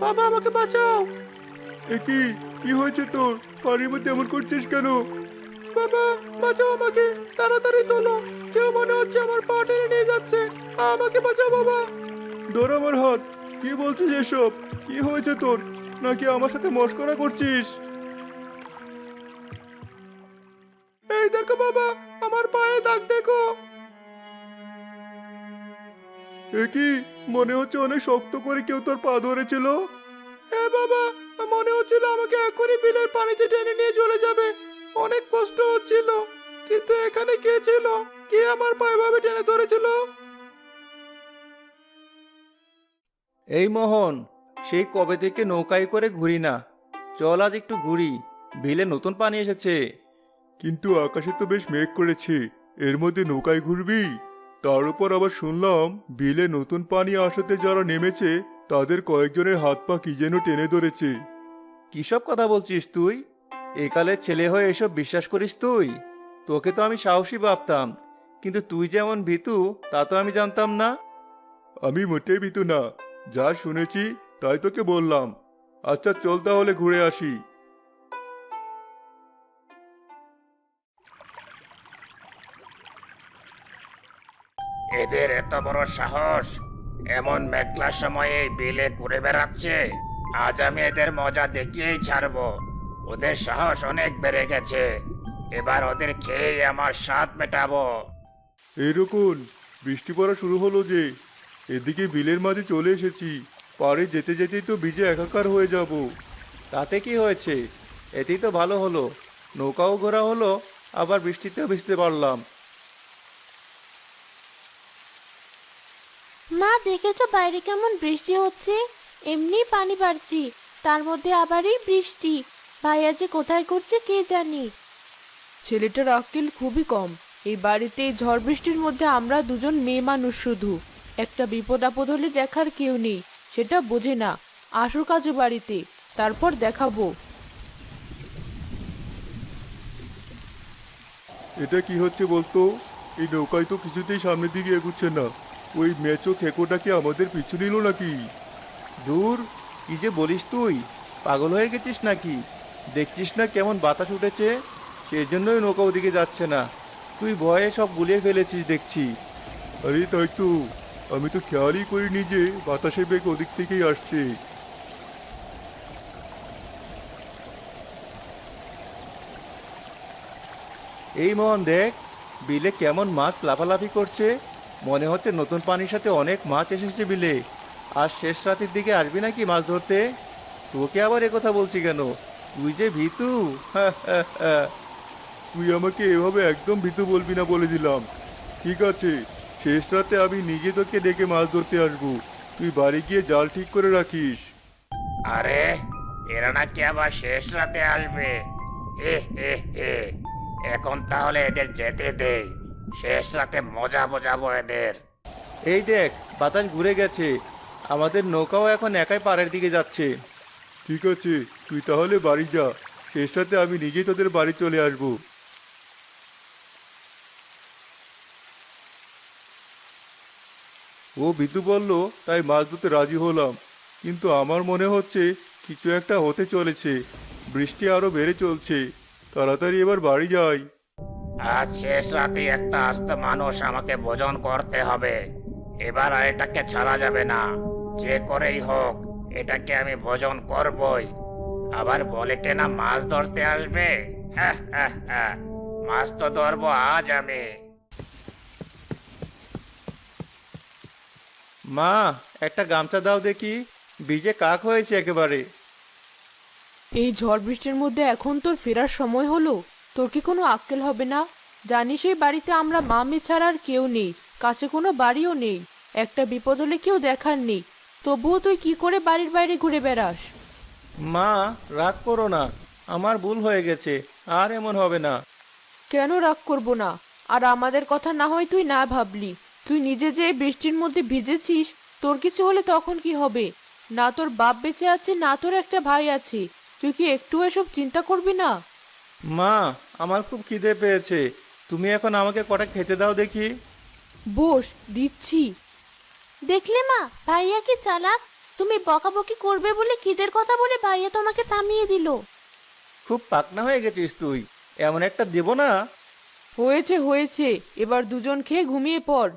বাবা আমাকে বাঁচাও। কি কি হয়েছে তোর? পানির মধ্যে এমন করছিস কেন? বাবা বাঁচাও আমাকে, তাড়াতাড়ি তোলো। কেউ মনে হচ্ছে আমার পা টেনে নিয়ে যাচ্ছে। আমাকে বাঁচাও বাবা। ধর আমার হাত। কি বলছিস এসব? কি হয়েছে তোর? নাকি আমার সাথে মশকরা করছিস? এই দেখো বাবা, আমার পায়ে দাগ দেখো। কি মনে হচ্ছে অনেক শক্ত করে কেউ তোর পা ধরেছিল। হ্যাঁ বাবা, মনে হচ্ছিল আমাকে এখনই বিলের পানিতে টেনে নিয়ে চলে যাবে। অনেক কষ্ট হচ্ছিল, কিন্তু এখানে কে ছিল? কে আমার পা এভাবে টেনে ধরেছিল? এই মোহন, সেই কবে থেকে নৌকায় করে ঘুরি না। চল আজ একটু ঘুরি, বিলে নতুন পানি এসেছে। কিন্তু আকাশে তো বেশ মেঘ করেছে, এর মধ্যে নৌকায় ঘুরবি? তার উপর আবার শুনলাম বিলে নতুন পানি আসাতে যারা নেমেছে তাদের কয়েকজনের হাত পা কি যেন টেনে ধরেছে। কিসব কথা বলছিস তুই? একালের ছেলে হয়ে এসব বিশ্বাস করিস তুই? তোকে তো আমি সাহসী ভাবতাম, কিন্তু তুই যেমন ভীতু তা তো আমি জানতাম না। আমি মোটেই ভীতু না, যা শুনেছি তাই তোকে বললাম। আচ্ছা চল তাহলে ঘুরে আসি। এদের এত বড় সাহস, এমন মেঘলা সময়ে বিলে ঘুরে বেড়াচ্ছে। আজ আমি এদের মজা দেখিয়েই ছাড়বো। ওদের সাহস অনেক বেড়ে গেছে, এবার ওদের খেয়ে আমার স্বাদ মেটাবো। এইরকম বৃষ্টি পড়া শুরু হলো যে, এদিকে বিলের মাঝে চলে এসেছি। পাড়ে যেতে যেতেই তো ভিজে একাকার হয়ে যাব। তাতে কি হয়েছে? এতেই তো ভালো হলো, নৌকাও ঘোরা হলো, আবার বৃষ্টিতেও ভিজতে পারলাম। মা দেখেছো বাইরে কেমন বৃষ্টি হচ্ছে? এমনি পানি বাড়ছি, তার মধ্যে আবারই বৃষ্টি। ভাইয়া যে কোথায় করছে কে জানি। ছেলেটার আক্কেল খুবই কম। এই বাড়িতে এই ঝড় বৃষ্টির মধ্যে আমরা দুজন মেয়ে মানুষ, শুধু একটা বিপদ আপদ হলে দেখার কেউ নেই, সেটা বোঝে না। আসুক আজ বাড়িতে, তারপর দেখাবো। এটা কি হচ্ছে বলতো? এই নৌকায় তো কিছুতেই সামনের দিকে এগুচ্ছে না। ওই মেচো খেকোটা কি আমাদের পিছু নিল নাকি? দূর, কি যে বলিস তুই? পাগল হয়ে গেছিস নাকি? দেখছিস না কেমন বাতাস উঠেছে? সেই জন্যই নৌকা ওদিকে যাচ্ছে না। তুই ভয়ে সব গুলিয়ে ফেলেছিস দেখছি। আরে তাই তো, আমি তো খেয়ালই করিনি যে বাতাসের বেগ ওদিক থেকেই আসছে। এই মোহন দেখ, বিলে কেমন মাছ লাফালাফি করছে। মনে হচ্ছে নতুন পানির সাথে অনেক মাছ এসেছে বিলে। আর শেষ রাতের দিকে আসবি নাকি মাছ ধরতে? তোকে আবার একথা বলছি কেন? তুই যে ভীতু। তুই আমাকে এভাবে একদম ভীতু বলবি না বলে দিলাম। ঠিক আছে, শেষ রাতে আমি নিজে তোকে ডেকে মাছ ধরতে আসবো। তুই বাড়ি গিয়ে জাল ঠিক করে রাখিস। আরে, এরা নাকি আবার শেষ রাতে আসবে? হে হে হে, এখন তাহলে এদের যেতে দেই। শেষ রাতে মজা বোঝাবো এদের। এই দেখ, বাতাস ঘুরে গেছে, আমাদের নৌকাও এখন একাই পাড়ের দিকে যাচ্ছে। ঠিক আছে, তুই তাহলে বাড়ি যা। শেষ রাতে আমি নিজেই তোদের বাড়ি চলে আসবো। ও বিদু বলল তাই মাছ ধরতে রাজি হলাম, কিন্তু আমার মনে হচ্ছে কিছু একটা হতে চলেছে। বৃষ্টি আরো বেড়ে চলছে, তাড়াতাড়ি এবার বাড়ি যাই। আজ শেষ রাতে একটা আস্ত মানুষ আমাকে ভোজন করতে হবে। এবার আর এটাকে ছাড়া যাবে না। যে করেই হোক, এটাকে আমি ভোজন করবই। আবার বলে কেনা মাছ ধরতে আসবে। হ্যাঁ হ্যাঁ হ্যাঁ, মাছ তো ধরবো আজ আমি। মা, একটা গামছা দাও দেখি, ভিজে কাক হয়েছে একেবারে। এই ঝড় বৃষ্টির মধ্যে এখন তোর ফেরার সময় হলো? তোর কি কোনো আক্কেল হবে না? জানিস এই বাড়িতে আমরা মা মেয়ে ছাড়া আর কেউ নেই, কাছে কোনো বাড়িও নেই। একটা বিপদ হলে কেউ দেখার নেই, তবুও তুই কি করে বাড়ির বাইরে ঘুরে বেড়াস? মা, রাগ করো না, আমার ভুল হয়ে গেছে, আর এমন হবে না। কেন রাগ করবো না? আর আমাদের কথা না হয় তুই না ভাবলি, তুই নিজে যে এই বৃষ্টির মধ্যে ভিজেছিস, তোর কিছু হলে তখন কি হবে? না তোর বাপ বেঁচে আছে, না তোর একটা ভাই আছে, তুই কি একটু এসব চিন্তা করবি না? মা, আমার খুব খিদে পেয়েছে, তুমি এখন আমাকে কটা খেতে দাও দেখি। বস, দিচ্ছি। দেখলে মা, ভাইয়া কি চালাক। তুমি বকাবকি করবে বলে খিদের কথা বলে ভাইয়া তোমাকে থামিয়ে দিল। খুব পাকনা হয়ে গেছিস তুই, এমন একটা দেব না। হয়েছে হয়েছে, এবার দুজন খেয়ে ঘুমিয়ে পড়।